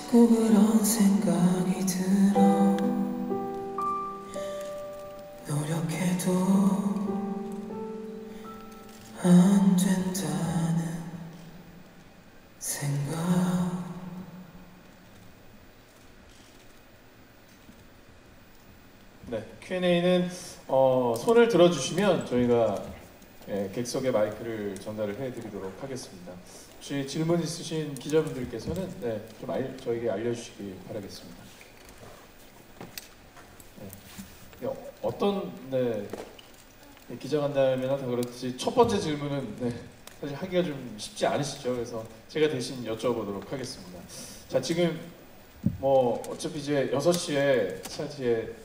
자꾸 그런 생각이 들어 노력해도 안 된다는 생각. 네, Q&A는 손을 들어주시면 저희가 객석에 마이크를 전달을 해드리도록 하겠습니다. 혹시 질문 있으신 기자분들께서는 좀 저에게 알려주시기 바라겠습니다. 어떤 기자간담회나 다 그렇듯이 첫 번째 질문은 사실 하기가 좀 쉽지 않으시죠. 그래서 제가 대신 여쭤보도록 하겠습니다. 자, 지금 뭐 어차피 이제 6시에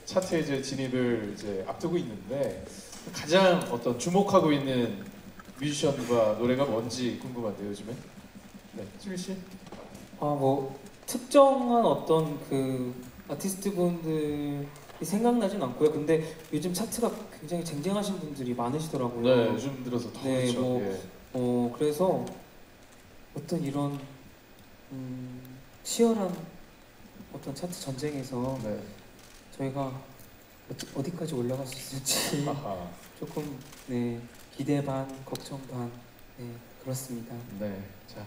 차트에 이제 진입을 이제 앞두고 있는데 가장 어떤 주목하고 있는 뮤지션과 노래가 뭔지 궁금한데요, 요즘에. 네, 수민 씨. 뭐 특정한 어떤 그 아티스트 분들이 생각나진 않고요. 근데 요즘 차트가 굉장히 쟁쟁하신 분들이 많으시더라고요. 네, 요즘 들어서 더 네, 그렇죠. 예. 그래서 어떤 이런 치열한 어떤 차트 전쟁에서 네. 저희가 어디까지 올라갈 수 있을지 아하. 조금 기대 반, 걱정 반, 그렇습니다. 네. 자,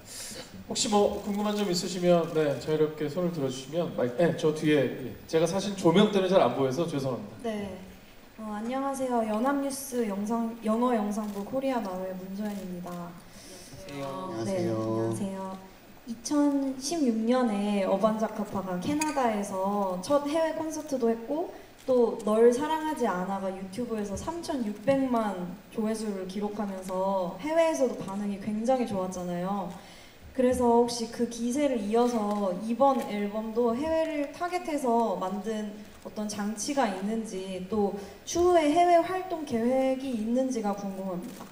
혹시 뭐 궁금한 점 있으시면 자유롭게 손을 들어주시면 마이크. 저 뒤에 제가 사실 조명 때문에 잘 안 보여서 죄송합니다. 네. 안녕하세요. 연합뉴스 영어 영상부 코리아 나우의 문소연입니다. 안녕하세요. 네, 안녕하세요. 2016년에 어반자카파가 캐나다에서 첫 해외 콘서트도 했고 또 널 사랑하지 않아가 유튜브에서 3,600만 조회수를 기록하면서 해외에서도 반응이 굉장히 좋았잖아요. 그래서 혹시 그 기세를 이어서 이번 앨범도 해외를 타겟해서 만든 어떤 장치가 있는지 또 추후에 해외 활동 계획이 있는지가 궁금합니다.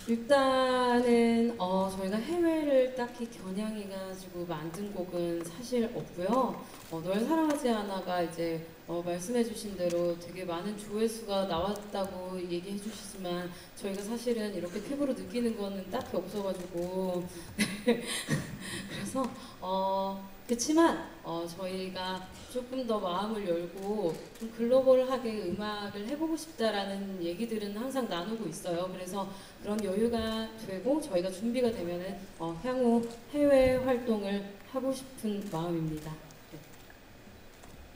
일단은 저희가 해외를 딱히 겨냥해가지고 만든 곡은 사실 없고요. 널 사랑하지 않아가 이제 말씀해주신 대로 되게 많은 조회수가 나왔다고 얘기해주시지만 저희가 사실은 이렇게 피부로 느끼는 거는 딱히 없어가지고 그래서 그렇지만 저희가 조금 더 마음을 열고 좀 글로벌하게 음악을 해보고 싶다라는 얘기들은 항상 나누고 있어요. 그래서 그런 여유가 되고 저희가 준비가 되면은 향후 해외 활동을 하고 싶은 마음입니다.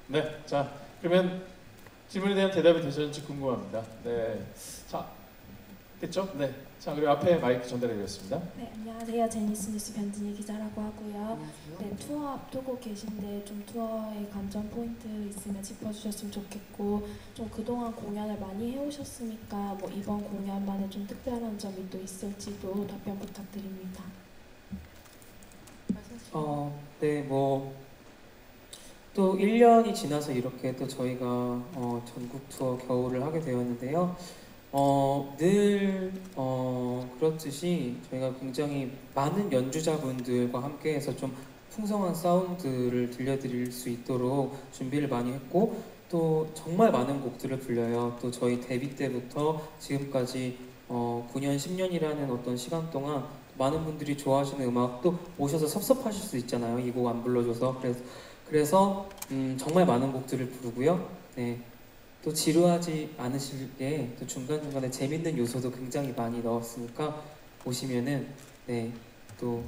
네. 자, 그러면 질문에 대한 대답이 되셨는지 궁금합니다. 네. 자, 됐죠? 네. 자, 그리고 앞에 마이크 전달해드렸습니다. 네, 안녕하세요. 제니스 뉴스 변진희 기자라고 하고요. 안녕하세요. 네, 투어 앞두고 계신데 좀 투어의 관전 포인트 있으면 짚어주셨으면 좋겠고 좀 그동안 공연을 많이 해오셨으니까 뭐 이번 공연만에 좀 특별한 점이 또 있을지도 답변 부탁드립니다. 네, 또 1년이 지나서 이렇게 또 저희가 전국 투어 겨울을 하게 되었는데요. 늘 그렇듯이 저희가 굉장히 많은 연주자분들과 함께해서 좀 풍성한 사운드를 들려드릴 수 있도록 준비를 많이 했고 또 정말 많은 곡들을 불려요. 또 저희 데뷔 때부터 지금까지 9년, 10년이라는 어떤 시간 동안 많은 분들이 좋아하시는 음악 또 오셔서 섭섭하실 수 있잖아요. 이 곡 안 불러줘서 그래서 정말 많은 곡들을 부르고요. 네. 또 지루하지 않으실게 또 중간중간에 재밌는 요소도 굉장히 많이 넣었으니까 오시면은 또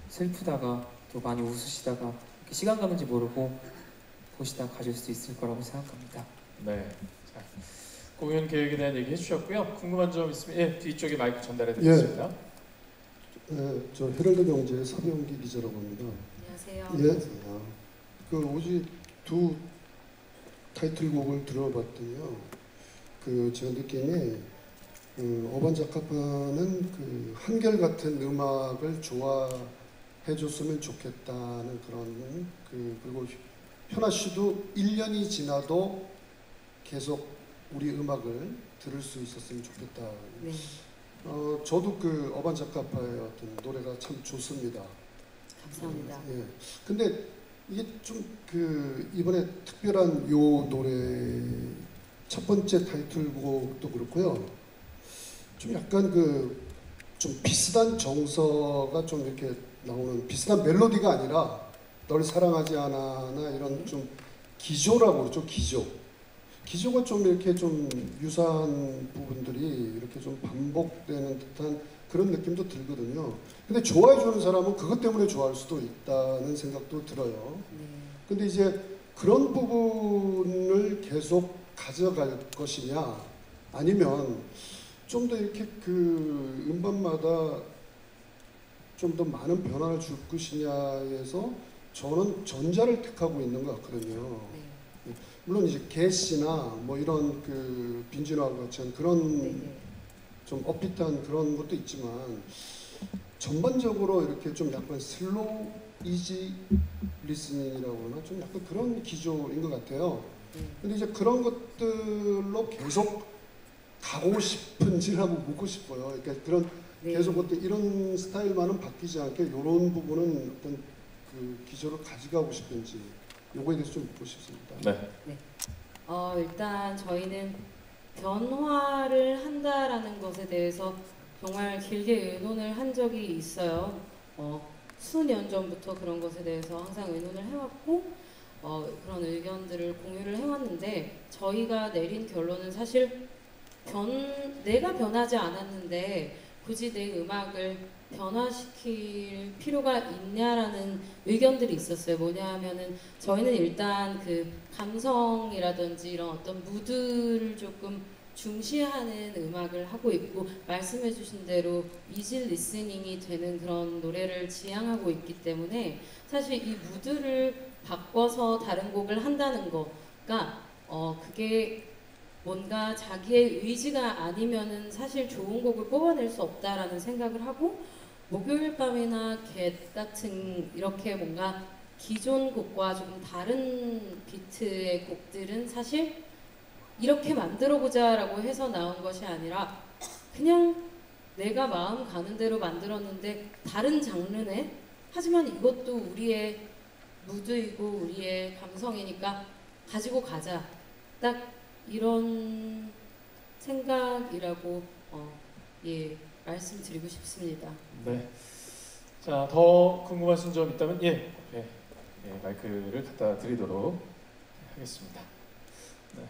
슬프다가 또 많이 웃으시다가 이렇게 시간 가는지 모르고 보시다 가실 수 있을 거라고 생각합니다. 네. 자, 공연 계획에 대한 얘기 해주셨고요. 궁금한 점 있으면 뒤쪽에 마이크 전달해드리겠습니다. 저 헤럴드 경제의 사병기 기자라고 합니다. 안녕하세요. 그 오직 두 타이틀곡을 들어봤더니요. 제가 느낌이 어반자카파는 그 한결같은 음악을 좋아해줬으면 좋겠다는 그런 그리고 현아 씨도 1년이 지나도 계속 우리 음악을 들을 수 있었으면 좋겠다. 네. 저도 어반자카파의 어떤 노래가 참 좋습니다. 감사합니다. 예. 근데 이게 좀 이번에 특별한 요 노래 첫 번째 타이틀곡도 그렇고요. 좀 약간 좀 비슷한 정서가 좀 이렇게 나오는 비슷한 멜로디가 아니라 널 사랑하지 않아나 이런 좀 기조라고 그러죠. 기조가 좀 이렇게 좀 유사한 부분들이 이렇게 좀 반복되는 듯한 그런 느낌도 들거든요. 근데 좋아해 주는 사람은 그것 때문에 좋아할 수도 있다는 생각도 들어요. 근데 이제 그런 부분을 계속 가져갈 것이냐 아니면 좀 더 이렇게 그 음반마다 좀 더 많은 변화를 줄 것이냐에서 저는 전자를 택하고 있는 것 같거든요. 물론 이제 게시나 뭐 이런 그 빈지노하고 같이 그런 좀 업비트한 그런 것도 있지만 전반적으로 이렇게 좀 약간 슬로우 이지 리스닝이라고 하나 좀 약간 그런 기조인 것 같아요. 근데 이제 그런 것들로 계속 가고 싶은지를 한번 묻고 싶어요. 그러니까 그런 계속 어떤 이런 스타일만은 바뀌지 않게 이런 부분은 어떤 그 기조를 가져가고 싶은지 요거에 대해서 좀 묻고 싶습니다. 네. 일단 저희는 변화를 한다라는 것에 대해서 정말 길게 의논을 한 적이 있어요. 수년 전부터 그런 것에 대해서 항상 의논을 해왔고 그런 의견들을 공유를 해왔는데 저희가 내린 결론은 사실 내가 변하지 않았는데 굳이 내 음악을 변화시킬 필요가 있냐라는 의견들이 있었어요. 뭐냐 하면은 저희는 일단 그 감성이라든지 이런 어떤 무드를 조금 중시하는 음악을 하고 있고 말씀해 주신 대로 이지 리스닝이 되는 그런 노래를 지향하고 있기 때문에 사실 이 무드를 바꿔서 다른 곡을 한다는 거가 그게 뭔가 자기의 의지가 아니면은 사실 좋은 곡을 뽑아낼 수 없다라는 생각을 하고 목요일 밤이나 겟 같은 이렇게 뭔가 기존 곡과 조금 다른 비트의 곡들은 사실 이렇게 만들어보자 라고 해서 나온 것이 아니라 그냥 내가 마음 가는 대로 만들었는데 다른 장르네? 하지만 이것도 우리의 무드이고 우리의 감성이니까 가지고 가자. 딱 이런 생각이라고 말씀드리고 싶습니다. 네. 자, 더 궁금하신 점 있다면 마이크를 갖다 드리도록 하겠습니다. 네.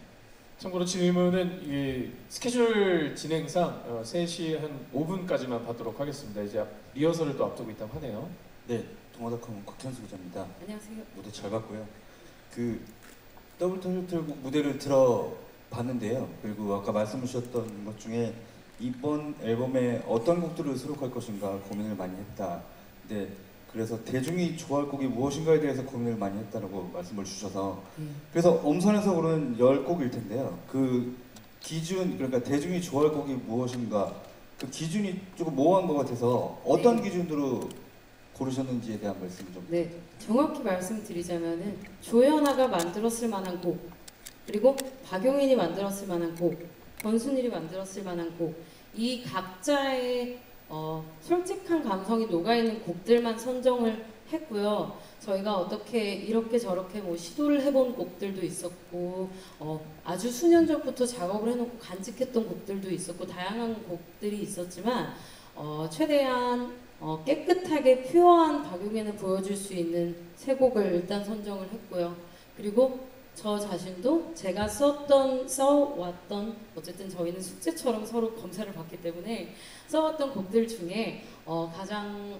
참고로 질문은 이 스케줄 진행상 3시 한 5분까지만 받도록 하겠습니다. 이제 리허설을 또 앞두고 있다고 하네요. 네, 동아닷컴 곽현수 기자입니다. 안녕하세요. 무대 잘 봤고요. 그 더블 타이틀곡 무대를 들어봤는데요. 그리고 아까 말씀 주셨던 것 중에 이번 앨범에 어떤 곡들을 수록할 것인가 고민을 많이 했다. 네, 그래서 대중이 좋아할 곡이 무엇인가에 대해서 고민을 많이 했다고 말씀을 주셔서 그래서 엄선해서 고른 10곡일 텐데요. 그 기준, 그러니까 대중이 좋아할 곡이 무엇인가 그 기준이 조금 모호한 것 같아서 어떤 기준으로 고르셨는지에 대한 말씀 좀. 네, 정확히 말씀드리자면은 조연아가 만들었을 만한 곡, 그리고 박용인이 만들었을 만한 곡, 권순일이 만들었을 만한 곡, 이 각자의 솔직한 감성이 녹아있는 곡들만 선정을 했고요. 저희가 어떻게 이렇게 저렇게 뭐 시도를 해본 곡들도 있었고 아주 수년 전부터 작업을 해놓고 간직했던 곡들도 있었고 다양한 곡들이 있었지만 최대한 깨끗하게 퓨어한 박용인을 보여줄 수 있는 세 곡을 일단 선정을 했고요. 그리고 저 자신도 제가 써왔던 어쨌든 저희는 숙제처럼 서로 검사를 받기 때문에 써왔던 곡들 중에 가장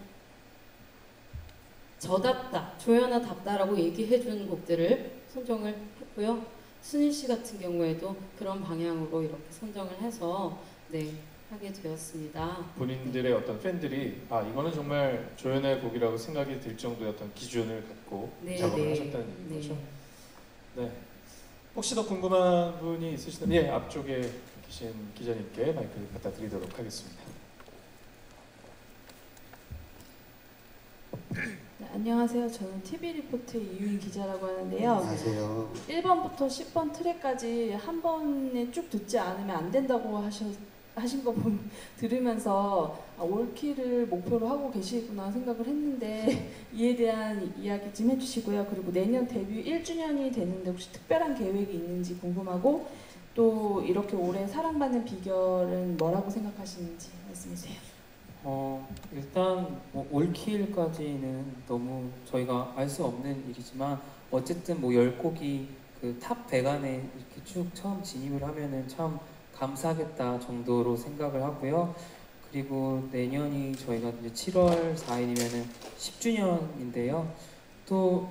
저답다, 조연아답다라고 얘기해준 곡들을 선정을 했고요. 순일 씨 같은 경우에도 그런 방향으로 이렇게 선정을 해서 하게 되었습니다. 본인들의 어떤 팬들이 이거는 정말 조연의 곡이라고 생각이 들 정도의 어떤 기준을 갖고 작업을 하셨다는 얘기죠. 네. 혹시 더 궁금한 분이 있으시다면 앞쪽에 계신 기자님께 마이크를 갖다 드리도록 하겠습니다. 네, 안녕하세요. 저는 TV 리포트의 이유인 기자라고 하는데요. 안녕하세요. 1번부터 10번 트랙까지 한 번에 쭉 듣지 않으면 안 된다고 하신 거 들으면서 올킬을 목표로 하고 계시구나 생각을 했는데 이에 대한 이야기 좀 해주시고요. 그리고 내년 데뷔 1주년이 되는데 혹시 특별한 계획이 있는지 궁금하고 또 이렇게 오래 사랑받는 비결은 뭐라고 생각하시는지 말씀해주세요. 일단 뭐 올킬까지는 너무 저희가 알 수 없는 일이지만 어쨌든 뭐 10곡이 그 탑 100 안에 이렇게 쭉 처음 진입을 하면은 참 감사하겠다 정도로 생각을 하고요. 그리고 내년이 저희가 이제 7월 4일이면은 10주년인데요. 또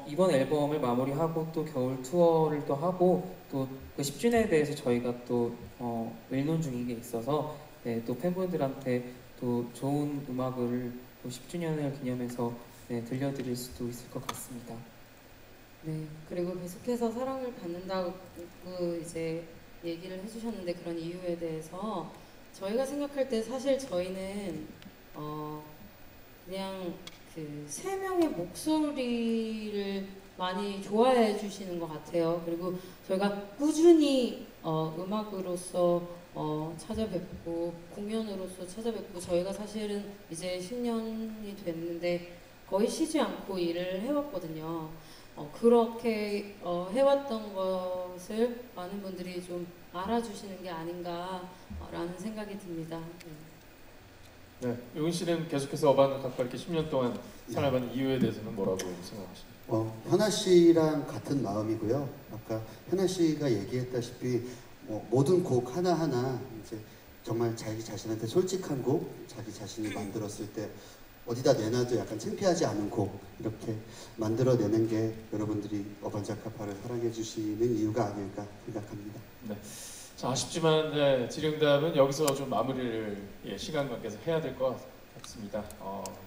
이번 앨범을 마무리하고 또 겨울 투어를 또 하고 또 그 10주년에 대해서 저희가 또 의논 중인 게 있어서 네, 또 팬분들한테 또 좋은 음악을 또 10주년을 기념해서 네, 들려드릴 수도 있을 것 같습니다. 네, 그리고 계속해서 사랑을 받는다고 이제 얘기를 해주셨는데 그런 이유에 대해서 저희가 생각할 때 사실 저희는 그냥 그 세 명의 목소리를 많이 좋아해 주시는 것 같아요. 그리고 저희가 꾸준히 음악으로서 찾아뵙고 공연으로서 찾아뵙고 저희가 사실은 이제 10년이 됐는데 거의 쉬지 않고 일을 해왔거든요. 그렇게 해왔던 것을 많은 분들이 좀 알아주시는 게 아닌가라는 생각이 듭니다. 네, 용인 씨는 계속해서 어반각과 이렇게 10년 동안 사랑을 받는 이유에 대해서는 뭐라고 생각하십니까? 현아 씨랑 같은 마음이고요. 아까 현아 씨가 얘기했다시피 모든 곡 하나하나 이제 정말 자기 자신한테 솔직한 곡, 자기 자신이 만들었을 때 어디다 내놔도 약간 창피하지 않은 곡 이렇게 만들어내는 게 여러분들이 어반자카파를 사랑해 주시는 이유가 아닐까 생각합니다. 네. 자, 아쉽지만 네, 질의응답은 여기서 좀 마무리를 시간 관계에서 해야 될 것 같습니다.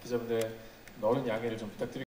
기자분들 어른 양해를 좀 부탁드립니다.